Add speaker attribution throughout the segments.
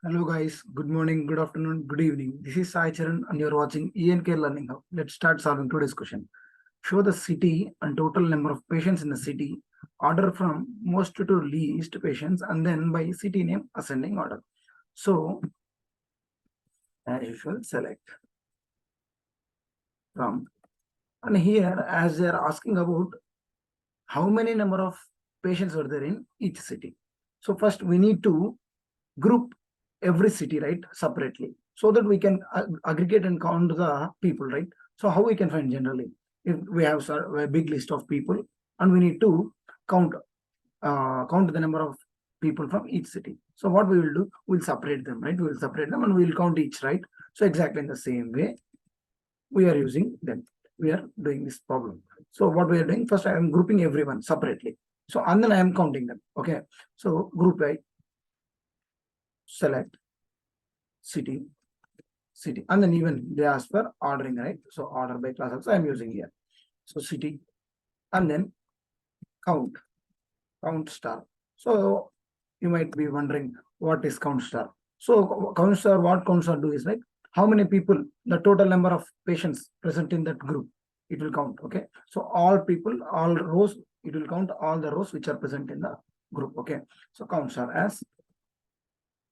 Speaker 1: Hello guys, good morning, good afternoon, good evening. This is Sai Charan and you're watching ENK Learning Hub. Let's start solving today's question. Show the city and total number of patients in the city, order from most to least patients, and then by city name ascending order. So, as usual, select from. And here, as they are asking about how many number of patients were there in each city. So first we need to group every city, right, separately, so that we can aggregate and count the people, right? So how we can find generally, if we have a big list of people and we need to count count the number of people from each city. So what we will do, we'll separate them, right? We'll separate them and we'll count each, right? So exactly in the same way we are using them. We are doing this problem. So what we are doing, first I am grouping everyone separately. So and then I am counting them. Okay. So group by select city, and then even they ask for ordering, right? So order by class also I'm using here. So city, and then count star. So you might be wondering what is count star. So count star, what count star do is like how many people, the total number of patients present in that group, it will count. Okay. So all people, all rows, it will count all the rows which are present in the group. Okay. So count star as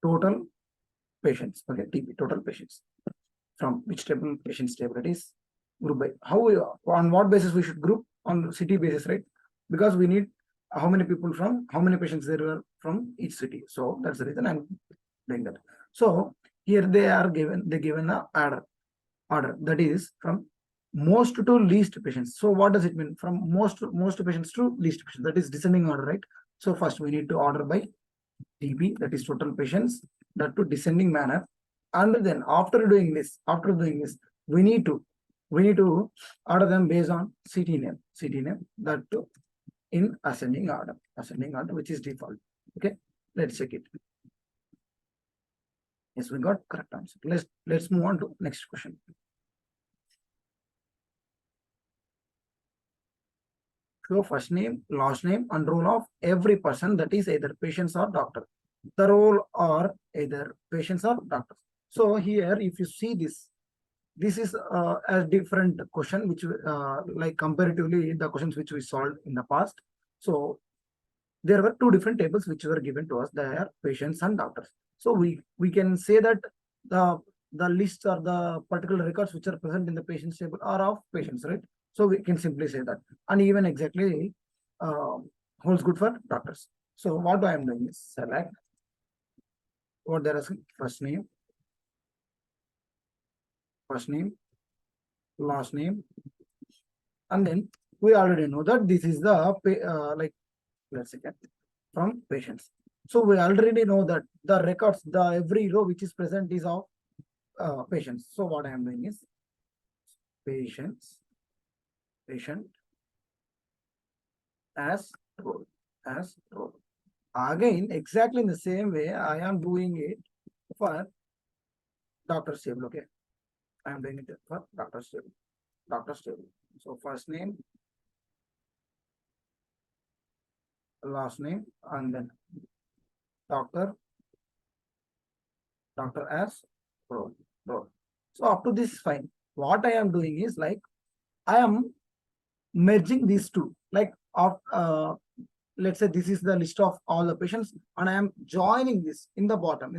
Speaker 1: total patients. Okay. TP, total patients. From which table? Patients table. It is group by how we, on what basis we should group? On city basis, right? Because we need how many people from how many patients there were from each city. So that's the reason I'm doing that. So here they are given, they given a order that is from most to least patients. So what does it mean? From most patients to least patients, that is descending order, right? So first we need to order by TP, that is total patients, that to descending manner. And then after doing this, we need to order them based on city name, that to in ascending order, which is default. Okay, let's check it. Yes, we got correct answer. Let's move on to next question. Show first name, last name, and role of every person, that is either patients or doctor. The role are either patients or doctors. So here, if you see this is a different question, which like comparatively the questions which we solved in the past. So there were two different tables which were given to us. They are patients and doctors. So we can say that the lists or the particular records which are present in the patients table are of patients, right? So we can simply say that, and even exactly holds good for doctors. So what I am doing is select what there is first name, last name, and then we already know that this is the like, let's say from patients. So we already know that the records, the every row which is present is of patients. So what I am doing is patient as role, Again, exactly in the same way, I am doing it for doctor's table. Okay, I am doing it for doctor's table. So first name, last name, and then doctor as role. So up to this fine. What I am doing is like I am merging these two. Like let's say this is the list of all the patients, and I am joining this in the bottom.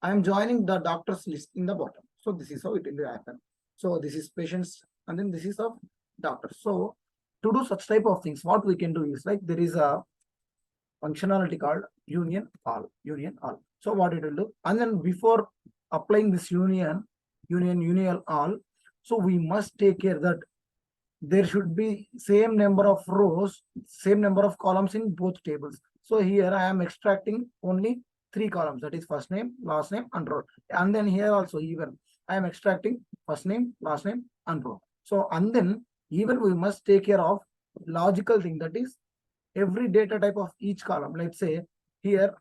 Speaker 1: I am joining the doctor's list in the bottom. So this is how it will happen. So this is patients, and then this is of doctors. So to do such type of things, what we can do is like there is a functionality called union all. So what it will do, and then before applying this union all, so we must take care that there should be same number of rows, same number of columns in both tables. So here I am extracting only 3 columns, that is first name, last name, and row. And then here also even I am extracting first name, last name, and row. So and then even we must take care of logical thing, that is every data type of each column. Let's say here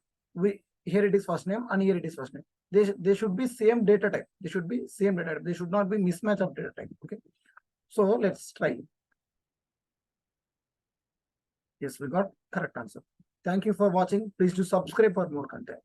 Speaker 1: it is first name and here it is first name. They should be same data type. They should not be mismatch of data type. Okay. So let's try. Yes, we got correct answer. Thank you for watching. Please do subscribe for more content.